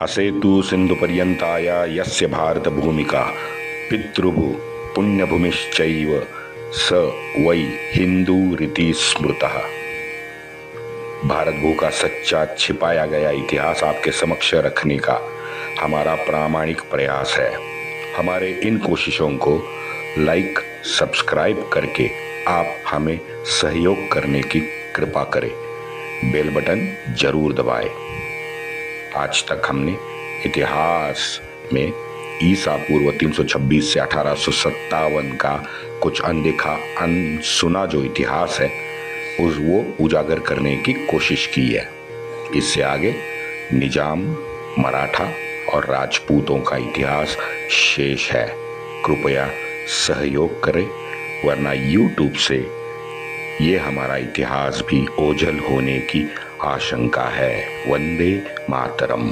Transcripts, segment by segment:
असेतु सिन्धुपर्यन्ताय यस्य भारतभूमिका पितृभु पुण्यभूमिश्चैव स वै हिंदूरिति स्मृतः। भारत भू का सच्चा छिपाया गया इतिहास आपके समक्ष रखने का हमारा प्रामाणिक प्रयास है। हमारे इन कोशिशों को लाइक सब्सक्राइब करके आप हमें सहयोग करने की कृपा करें। बेल बटन जरूर दबाएं। आज तक हमने इतिहास में ईसा पूर्व 326 से 1857 का कुछ अनदेखा अनसुना जो इतिहास है वो उजागर करने की कोशिश की है। इससे आगे निजाम, मराठा और राजपूतों का इतिहास शेष है। कृपया सहयोग करें, वरना YouTube से ये हमारा इतिहास भी ओझल होने की आशंका है। वंदे मातरम।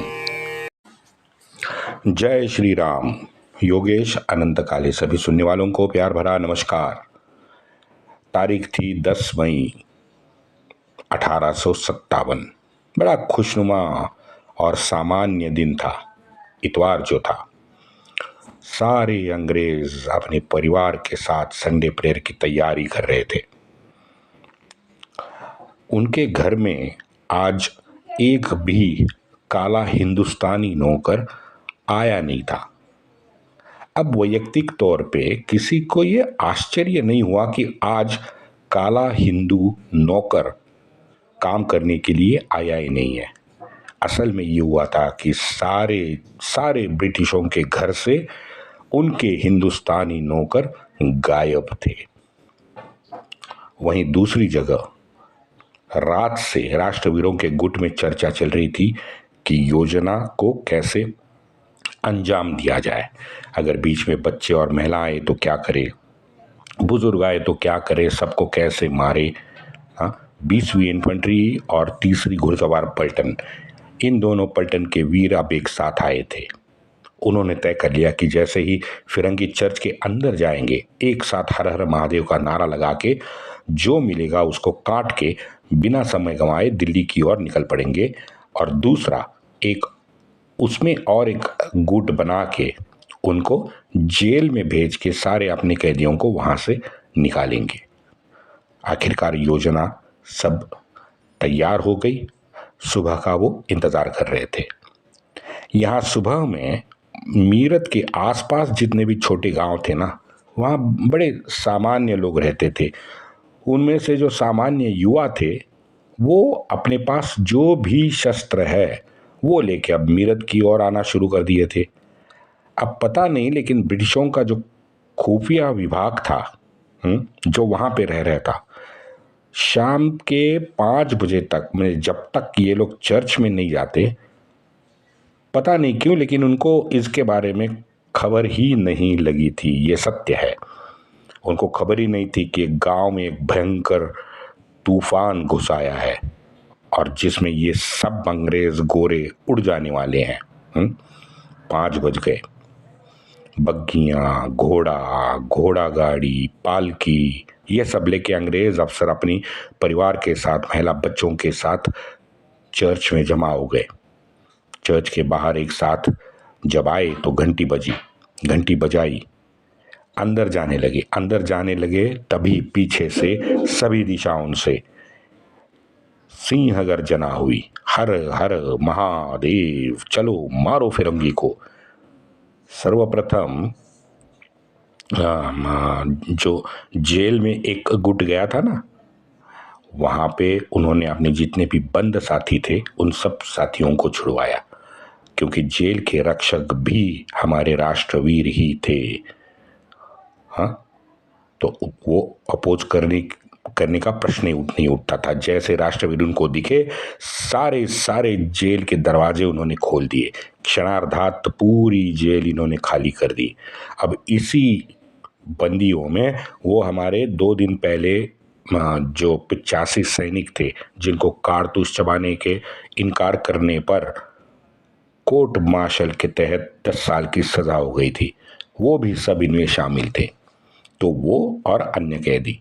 जय श्री राम। योगेश अनंत काले सभी सुनने वालों को प्यार भरा नमस्कार। तारीख थी 10 मई 1857। बड़ा खुशनुमा और सामान्य दिन था। इतवार जो था, सारे अंग्रेज अपने परिवार के साथ संडे प्रेयर की तैयारी कर रहे थे। उनके घर में आज एक भी काला हिंदुस्तानी नौकर आया नहीं था। अब वैयक्तिक तौर पे किसी को ये आश्चर्य नहीं हुआ कि आज काला हिंदू नौकर काम करने के लिए आया ही नहीं है। असल में ये हुआ था कि सारे ब्रिटिशों के घर से उनके हिंदुस्तानी नौकर गायब थे। वहीं दूसरी जगह रात से राष्ट्रवीरों के गुट में चर्चा चल रही थी कि योजना को कैसे अंजाम दिया जाए। अगर बीच में बच्चे और महिलाएं तो क्या करे, बुजुर्ग आए तो क्या करे, सबको कैसे मारे। 20वीं इन्फेंट्री और 3री घुड़सवार पलटन, इन दोनों पलटन के वीर अब एक साथ आए थे। उन्होंने तय कर लिया कि जैसे ही फिरंगी चर्च के अंदर जाएंगे, एक साथ हर हर महादेव का नारा लगा के जो मिलेगा उसको काट के बिना समय गंवाए दिल्ली की ओर निकल पड़ेंगे। और दूसरा उसमें और एक गुट बना के उनको जेल में भेज के सारे अपने कैदियों को वहां से निकालेंगे। आखिरकार योजना सब तैयार हो गई। सुबह का वो इंतजार कर रहे थे। यहाँ सुबह में मीरत के आसपास जितने भी छोटे गांव थे ना, वहाँ बड़े सामान्य लोग रहते थे। उनमें से जो सामान्य युवा थे वो अपने पास जो भी शस्त्र है वो लेके अब मीरत की ओर आना शुरू कर दिए थे। अब पता नहीं, लेकिन ब्रिटिशों का जो खुफिया विभाग था जो वहां पे रह रहा था, शाम के 5 बजे तक, जब तक ये लोग चर्च में नहीं जाते, पता नहीं क्यों, लेकिन उनको इसके बारे में खबर ही नहीं लगी थी। ये सत्य है। उनको खबर ही नहीं थी कि गांव में एक भयंकर तूफान घुस आया है और जिसमें ये सब अंग्रेज गोरे उड़ जाने वाले हैं। 5 बज गए। बग्गियां, घोड़ा गाड़ी, पालकी, ये सब लेके अंग्रेज अफसर अपनी परिवार के साथ, महिला बच्चों के साथ चर्च में जमा हो गए। चर्च के बाहर एक साथ जब आए तो घंटी बजाई, अंदर जाने लगे। तभी पीछे से सभी दिशाओं से सिंह गर्जना हुई, हर हर महादेव, चलो मारो फिरंगी को। सर्वप्रथम जो जेल में एक गुट गया था ना, वहां पे उन्होंने अपने जितने भी बंद साथी थे उन सब साथियों को छुड़वाया, क्योंकि जेल के रक्षक भी हमारे राष्ट्रवीर ही थे। तो वो अपोज करने का प्रश्न ही नहीं उठता था। जैसे राष्ट्रवीर उनको दिखे, सारे जेल के दरवाजे उन्होंने खोल दिए। क्षणार्धात पूरी जेल इन्होंने खाली कर दी। अब इसी बंदियों में वो हमारे 2 दिन पहले जो 85 सैनिक थे जिनको कारतूस चबाने के इनकार करने पर कोर्ट मार्शल के तहत 10 साल की सजा हो गई थी, वो भी सब इनमें शामिल थे। तो वो और अन्य कैदी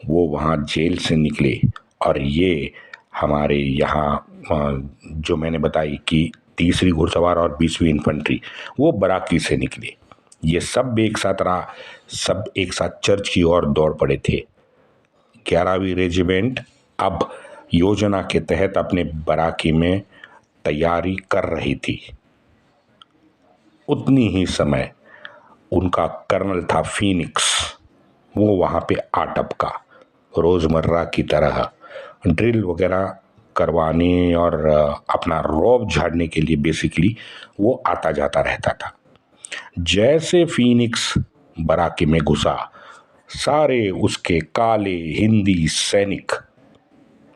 वो वहाँ जेल से निकले और ये हमारे यहाँ जो मैंने बताई कि 3वीं घुड़सवार और 20वीं इन्फेंट्री, वो बराकी से निकले। ये सब एक साथ चर्च की ओर दौड़ पड़े थे। 11वीं रेजिमेंट अब योजना के तहत अपने बराकी में तैयारी कर रही थी। उतनी ही समय उनका कर्नल था फीनिक्स, वो वहां पे आ टपका। रोजमर्रा की तरह ड्रिल वगैरह करवाने और अपना रौब झाड़ने के लिए बेसिकली वो आता जाता रहता था। जैसे फीनिक्स बराकी में घुसा, सारे उसके काले हिंदी सैनिक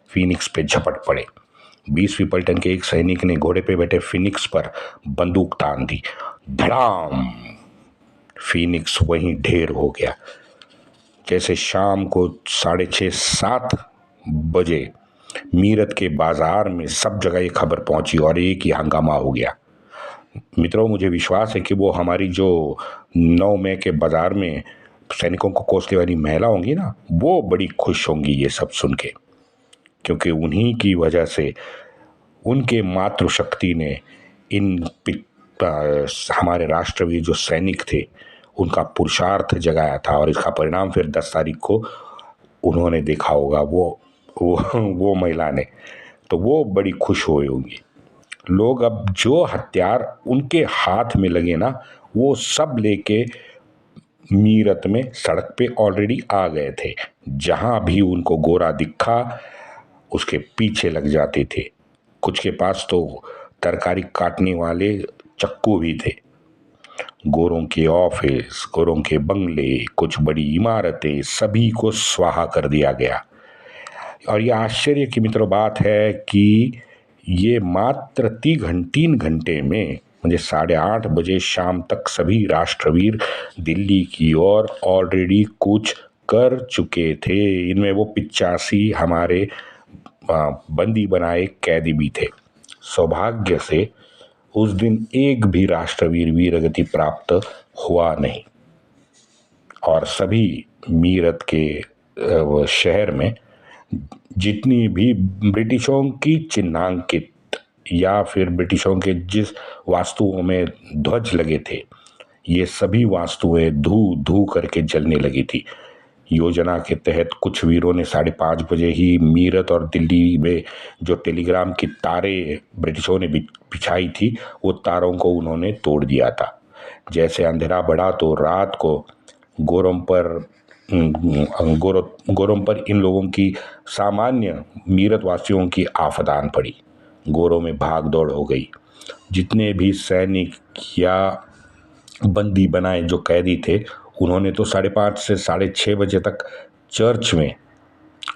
फीनिक्स पे झपट पड़े। 20वीं पलटन के एक सैनिक ने घोड़े पे बैठे फीनिक्स पर बंदूक तान दी। धड़ाम! फीनिक्स वहीं ढेर हो गया। जैसे शाम को 6:30-7 बजे मीरत के बाजार में सब जगह ये खबर पहुंची और एक ही हंगामा हो गया। मित्रों, मुझे विश्वास है कि वो हमारी जो 9 मई के बाजार में सैनिकों को कोसने वाली महिला होंगी ना, वो बड़ी खुश होंगी ये सब सुन के, क्योंकि उन्हीं की वजह से उनके मातृशक्ति ने हमारे राष्ट्रवीर जो सैनिक थे उनका पुरुषार्थ जगाया था, और इसका परिणाम फिर 10 तारीख को उन्होंने देखा होगा, वो महिला ने, तो वो बड़ी खुश हुई होंगी। लोग अब जो हथियार उनके हाथ में लगे ना, वो सब लेके मीरत में सड़क पे ऑलरेडी आ गए थे। जहां भी उनको गोरा दिखा उसके पीछे लग जाते थे। कुछ के पास तो तरकारी काटने वाले चक्कू भी थे। गोरों के ऑफिस, गोरों के बंगले, कुछ बड़ी इमारतें, सभी को स्वाहा कर दिया गया। और यह आश्चर्य की मित्रों बात है कि ये मात्र 3 घंटे में, मुझे 8:30 बजे शाम तक सभी राष्ट्रवीर दिल्ली की ओर ऑलरेडी कूच कर चुके थे। इनमें वो 85 हमारे बंदी बनाए कैदी भी थे। सौभाग्य से उस दिन एक भी राष्ट्रवीर वीरगति प्राप्त हुआ नहीं, और सभी मीरत के शहर में जितनी भी ब्रिटिशों की चिन्हांकित या फिर ब्रिटिशों के जिस वास्तुओं में ध्वज लगे थे, ये सभी वास्तुएं धू धू करके जलने लगी थी। योजना के तहत कुछ वीरों ने 5:30 बजे ही मीरत और दिल्ली में जो टेलीग्राम की तारें ब्रिटिशों ने बिछाई थी, वो तारों को उन्होंने तोड़ दिया था। जैसे अंधेरा बढ़ा तो रात को गोरों पर इन लोगों की सामान्य मीरत वासियों की आफदान पड़ी। गोरों में भाग दौड़ हो गई। जितने भी सैनिक या बंदी बनाए जो कैदी थे, उन्होंने तो 5:30 से 6:30 बजे तक चर्च में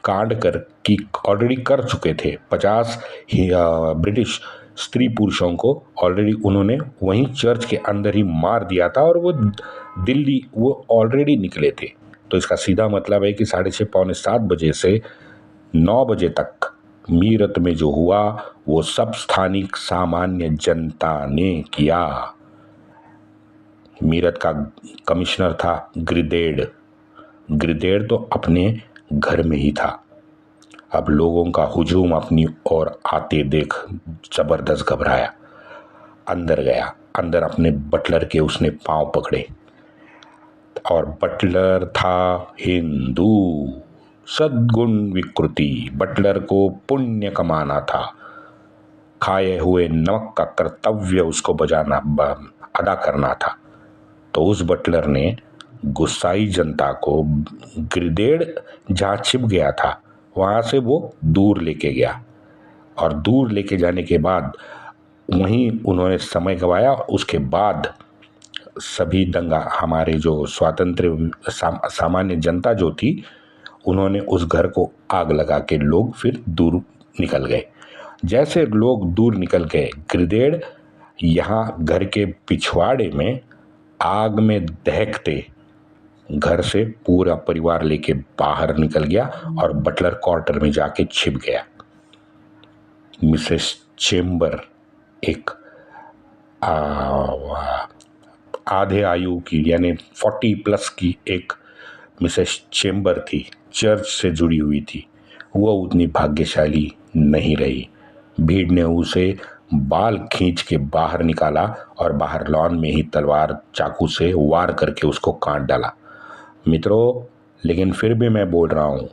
कांड ऑलरेडी कर चुके थे। 50 ब्रिटिश स्त्री पुरुषों को ऑलरेडी उन्होंने वहीं चर्च के अंदर ही मार दिया था, और वो ऑलरेडी निकले थे। तो इसका सीधा मतलब है कि 6:30 पौने 7 बजे से 9 बजे तक मीरत में जो हुआ वो सब स्थानिक सामान्य जनता ने किया। मीरत का कमिश्नर था ग्रिदेड़ तो अपने घर में ही था। अब लोगों का हुजूम अपनी ओर आते देख जबरदस्त घबराया। अंदर गया। अंदर अपने बटलर के उसने पांव पकड़े, और बटलर था हिंदू। सद्गुण विकृति। बटलर को पुण्य कमाना था। खाए हुए नमक का कर्तव्य उसको अदा करना था। तो उस बटलर ने गुस्साई जनता को ग्रिदेड़ जहाँ छिप गया था वहाँ से वो दूर लेके गया, और दूर लेके जाने के बाद वहीं उन्होंने समय गंवाया। उसके बाद सभी हमारे जो स्वातंत्र्य सामान्य जनता जो थी, उन्होंने उस घर को आग लगा के लोग फिर दूर निकल गए। जैसे लोग दूर निकल गए, ग्रिदेड़ यहाँ घर के पिछवाड़े में आग में दहकते घर से पूरा परिवार लेके बाहर निकल गया और बटलर क्वार्टर में जाके छिप गया। मिसेस चेम्बर एक आधे आयु की यानी 40+ की एक मिसेस चेम्बर थी, चर्च से जुड़ी हुई थी। वो उतनी भाग्यशाली नहीं रही। भीड़ ने उसे बाल खींच के बाहर निकाला और बाहर लॉन में ही तलवार चाकू से वार करके उसको काट डाला। मित्रों, लेकिन फिर भी मैं बोल रहा हूँ,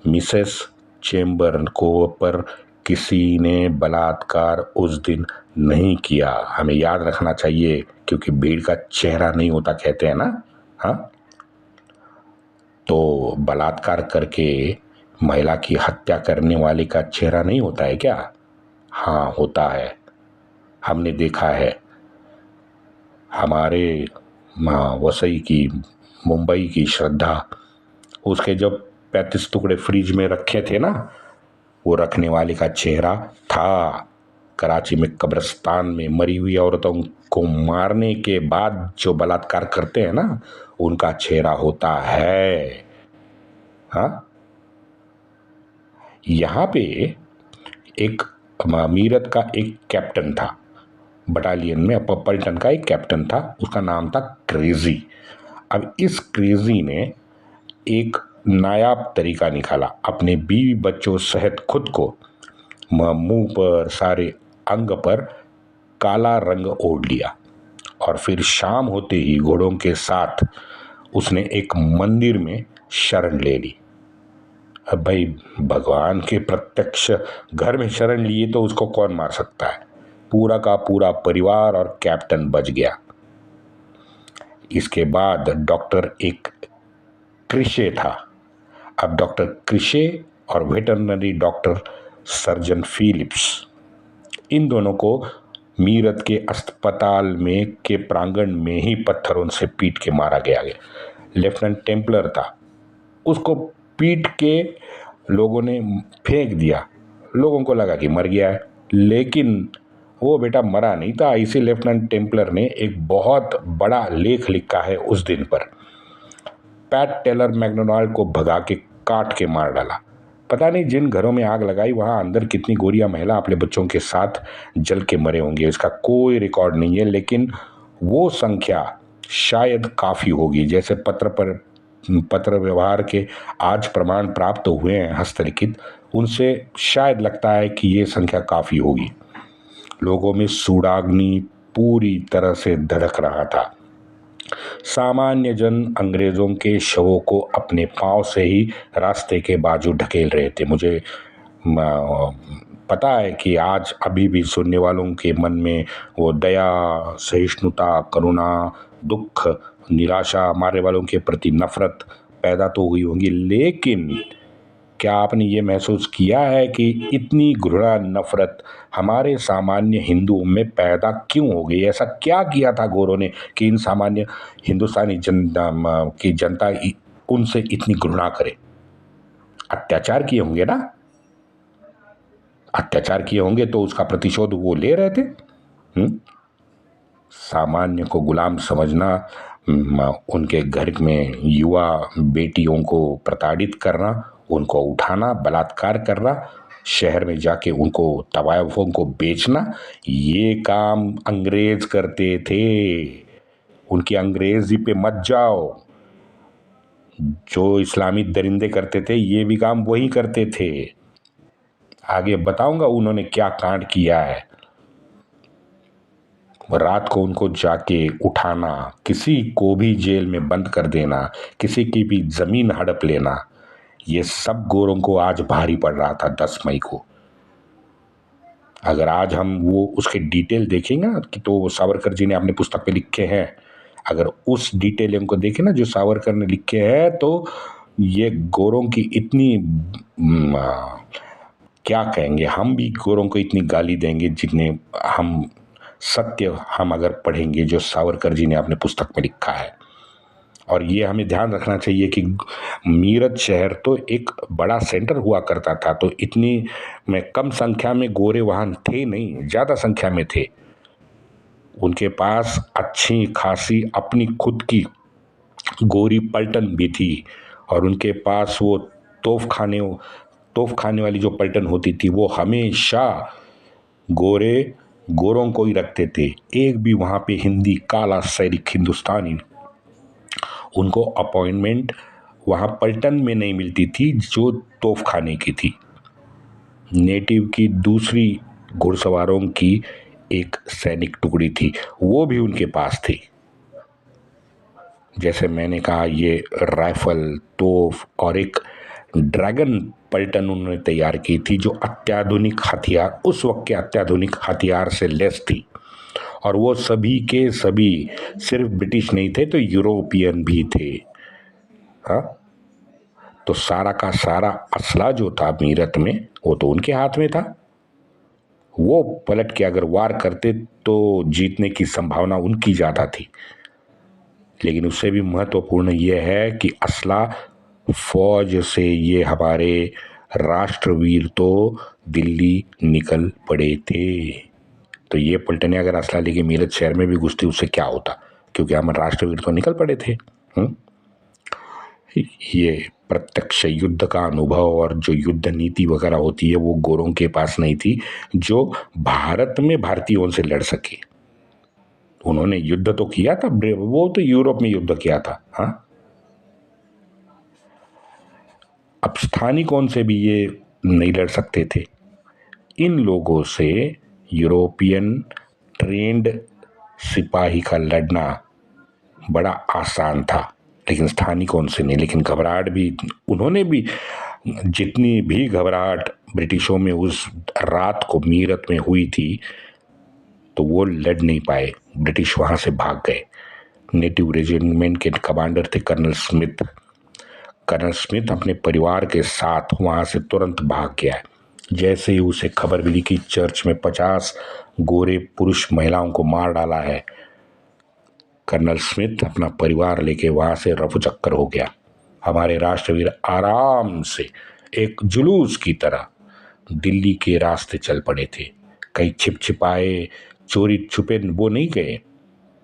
मिसेस चेम्बर को पर किसी ने बलात्कार उस दिन नहीं किया। हमें याद रखना चाहिए, क्योंकि भीड़ का चेहरा नहीं होता कहते हैं ना। हाँ, तो बलात्कार करके महिला की हत्या करने वाले का चेहरा नहीं होता है क्या? हाँ, होता है। हमने देखा है। हमारे वसई की, मुंबई की श्रद्धा, उसके जब 35 टुकड़े फ्रिज में रखे थे ना, वो रखने वाले का चेहरा था। कराची में कब्रिस्तान में मरी हुई औरतों को मारने के बाद जो बलात्कार करते हैं ना, उनका चेहरा होता है। हाँ, यहाँ पे एक मीरत का एक कैप्टन था, बटालियन में पलटन का एक कैप्टन था, उसका नाम था क्रेजी। अब इस क्रेजी ने एक नायाब तरीका निकाला, अपने बीवी बच्चों सहित खुद को मुंह पर, सारे अंग पर काला रंग ओढ़ लिया और फिर शाम होते ही घोड़ों के साथ उसने एक मंदिर में शरण ले ली। अब भाई, भगवान के प्रत्यक्ष घर में शरण लिए तो उसको कौन मार सकता है? पूरा का पूरा परिवार और कैप्टन बच गया। इसके बाद डॉक्टर एक क्रिशे था। अब डॉक्टर क्रिशे और वेटरनरी डॉक्टर सर्जन फिलिप्स, इन दोनों को मीरत के अस्पताल में के प्रांगण में ही पत्थरों से पीट के मारा गया। लेफ्टिनेंट टेम्पलर था, उसको पीट के लोगों ने फेंक दिया। लोगों को लगा कि मर गया है, लेकिन वो बेटा मरा नहीं था। इसी लेफ्टिनेंट टेम्पलर ने एक बहुत बड़ा लेख लिखा है उस दिन पर। पैट टेलर मैकडोनाल्ड को भगा के काट के मार डाला। पता नहीं जिन घरों में आग लगाई वहां अंदर कितनी गोरियां महिला अपने बच्चों के साथ जल के मरे होंगे, इसका कोई रिकॉर्ड नहीं है, लेकिन वो संख्या शायद काफ़ी होगी। जैसे पत्र व्यवहार के आज प्रमाण प्राप्त हुए हैं हस्तलिखित, उनसे शायद लगता है कि ये संख्या काफ़ी होगी। लोगों में सूडाग्नि पूरी तरह से धड़क रहा था। सामान्य जन अंग्रेजों के शवों को अपने पांव से ही रास्ते के बाजू ढकेल रहे थे। मुझे पता है कि आज अभी भी सुनने वालों के मन में वो दया, सहिष्णुता, करुणा, दुख, निराशा, मारने वालों के प्रति नफरत पैदा तो हुई होंगी, लेकिन क्या आपने ये महसूस किया है कि इतनी घृणा, नफरत हमारे सामान्य हिंदुओं में पैदा क्यों हो गई? ऐसा क्या किया था गोरों ने कि इन सामान्य हिंदुस्तानी की जनता उनसे इतनी घृणा करे? अत्याचार किए होंगे ना, अत्याचार किए होंगे तो उसका प्रतिशोध वो ले रहे थे। सामान्य को गुलाम समझना, उनके घर में युवा बेटियों को प्रताड़ित करना, उनको उठाना, बलात्कार करना, शहर में जाके उनको तवायफों को बेचना, ये काम अंग्रेज करते थे। उनकी अंग्रेजी पे मत जाओ। जो इस्लामी दरिंदे करते थे ये भी काम वही करते थे। आगे बताऊंगा उन्होंने क्या कांड किया है। रात को उनको जाके उठाना, किसी को भी जेल में बंद कर देना, किसी की भी जमीन हड़प लेना, ये सब गोरों को आज भारी पड़ रहा था 10 मई को। अगर आज हम वो उसके डिटेल देखेंगे ना, कि तो सावरकर जी ने अपने पुस्तक पे लिखे हैं, अगर उस डिटेल को देखें ना जो सावरकर ने लिखे हैं, तो ये गोरों की इतनी क्या कहेंगे, हम भी गोरों को इतनी गाली देंगे जितने हम सत्य हम अगर पढ़ेंगे जो सावरकर जी ने अपने पुस्तक में लिखा है। और ये हमें ध्यान रखना चाहिए कि मीरत शहर तो एक बड़ा सेंटर हुआ करता था, तो इतनी में कम संख्या में गोरे वहाँ थे नहीं, ज़्यादा संख्या में थे। उनके पास अच्छी खासी अपनी खुद की गोरी पलटन भी थी, और उनके पास वो तोप खाने वाली जो पलटन होती थी वो हमेशा गोरों को ही रखते थे। एक भी वहाँ पे हिंदी काला सैनिक हिंदुस्तानी, उनको अपॉइंटमेंट वहाँ पलटन में नहीं मिलती थी जो तोप खाने की थी। नेटिव की दूसरी घुड़सवारों की एक सैनिक टुकड़ी थी, वो भी उनके पास थी। जैसे मैंने कहा, ये राइफल, तोप और एक ड्रैगन पलटन उन्होंने तैयार की थी, जो अत्याधुनिक हथियार, उस वक्त के अत्याधुनिक हथियार से लैस थी। और वो सभी के सभी सिर्फ ब्रिटिश नहीं थे, तो यूरोपियन भी थे। हाँ, तो सारा का सारा असला जो था मीरत में, वो तो उनके हाथ में था। वो पलट के अगर वार करते तो जीतने की संभावना उनकी ज्यादा थी। लेकिन उससे भी महत्वपूर्ण यह है कि असला फौज से ये हमारे राष्ट्रवीर तो दिल्ली निकल पड़े थे। तो ये पलटने अगर असला लेके मीरत शहर में भी घुसती, उससे क्या होता, क्योंकि हम राष्ट्रवीर तो निकल पड़े थे। ये प्रत्यक्ष युद्ध का अनुभव और जो युद्ध नीति वगैरह होती है, वो गोरों के पास नहीं थी, जो भारत में भारतीयों से लड़ सके। उन्होंने युद्ध तो किया था, वो तो यूरोप में युद्ध किया था। हाँ, अब स्थानिकों से भी ये नहीं लड़ सकते थे। इन लोगों से यूरोपियन ट्रेंड सिपाही का लड़ना बड़ा आसान था, लेकिन स्थानिकों से नहीं। लेकिन घबराहट भी, उन्होंने भी, जितनी भी घबराहट ब्रिटिशों में उस रात को मीरत में हुई थी, तो वो लड़ नहीं पाए, ब्रिटिश वहां से भाग गए। नेटिव रेजिमेंट के कमांडर थे कर्नल स्मिथ। कर्नल स्मिथ अपने परिवार के साथ वहां से तुरंत भाग गया। जैसे ही उसे खबर मिली कि चर्च में 50 गोरे पुरुष महिलाओं को मार डाला है, कर्नल स्मिथ अपना परिवार लेके वहां से रफू चक्कर हो गया। हमारे राष्ट्रवीर आराम से एक जुलूस की तरह दिल्ली के रास्ते चल पड़े थे। कहीं छिप छिपाए, चोरी छुपे वो नहीं गए।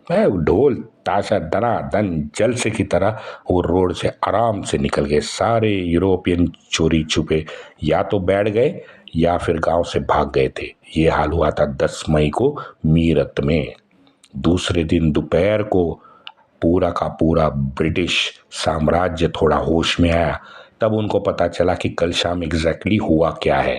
ढोल ताशा दना दन जलसे की तरह वो रोड से आराम से निकल गए। सारे यूरोपियन चोरी छुपे या तो बैठ गए या फिर गांव से भाग गए थे। ये हाल हुआ था 10 मई को मीरत में। दूसरे दिन दोपहर को पूरा का पूरा ब्रिटिश साम्राज्य थोड़ा होश में आया। तब उनको पता चला कि कल शाम एग्जैक्टली हुआ क्या है।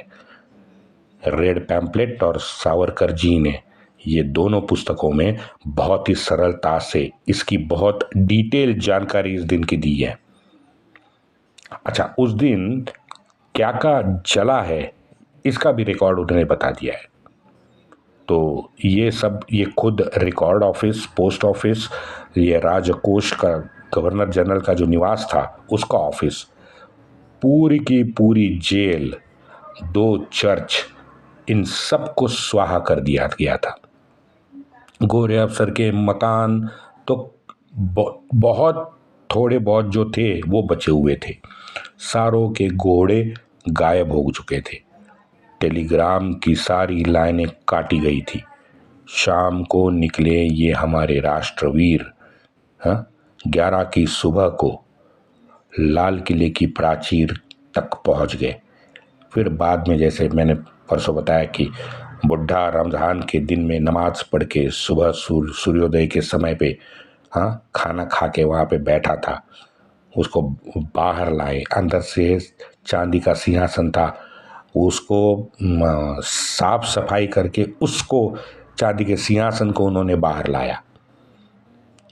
रेड पैम्पलेट और सावरकर जी ने ये दोनों पुस्तकों में बहुत ही सरलता से इसकी बहुत डिटेल जानकारी इस दिन की दी है। अच्छा, उस दिन क्या क्या चला है, इसका भी रिकॉर्ड उन्होंने बता दिया है। तो ये सब, ये खुद रिकॉर्ड ऑफिस, पोस्ट ऑफिस, ये राजकोष का, गवर्नर जनरल का जो निवास था उसका ऑफिस, पूरी की पूरी जेल, 2 चर्च, इन सबको स्वाहा कर दिया गया था। गोरे अफसर के मकान तो बहुत थोड़े बहुत जो थे वो बचे हुए थे। सारों के घोड़े गायब हो चुके थे। टेलीग्राम की सारी लाइनें काटी गई थी। शाम को निकले ये हमारे राष्ट्रवीर। 11 की सुबह को लाल किले की प्राचीर तक पहुंच गए। फिर बाद में, जैसे मैंने परसों बताया कि बुढ़ा रमजान के दिन में नमाज पढ़ के सुबह सूर्योदय के समय पे खाना खा के वहाँ पे बैठा था, उसको बाहर लाए। अंदर से चांदी का सिंहासन था, उसको साफ सफाई करके उसको, चांदी के सिंहासन को उन्होंने बाहर लाया।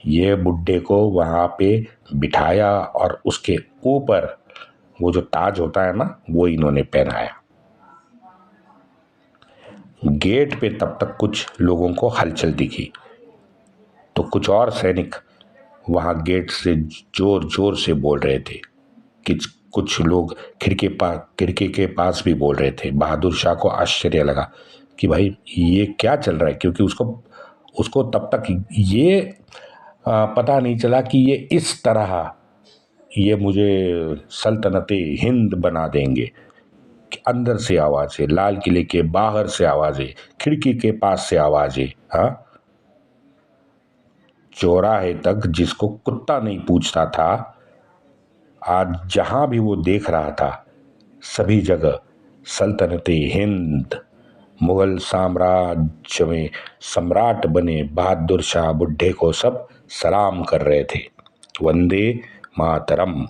ये बुड्ढे को वहाँ पे बिठाया और उसके ऊपर वो जो ताज होता है ना, वो इन्होंने पहनाया। गेट पे तब तक कुछ लोगों को हलचल दिखी, तो कुछ और सैनिक वहां गेट से जोर जोर से बोल रहे थे कि कुछ लोग खिड़की के पास भी बोल रहे थे। बहादुर शाह को आश्चर्य लगा कि भाई ये क्या चल रहा है, क्योंकि उसको तब तक ये पता नहीं चला कि ये इस तरह ये मुझे सल्तनते हिंद बना देंगे। अंदर से आवाजें, लाल किले के बाहर से आवाजें, खिड़की के पास से आवाजें, चौराहे तक जिसको कुत्ता नहीं पूछता था, आज जहां भी वो देख रहा था, सभी जगह सल्तनते हिंद, मुगल साम्राज्य में सम्राट बने बहादुर शाह बुड्ढे को सब सलाम कर रहे थे। वंदे मातरम।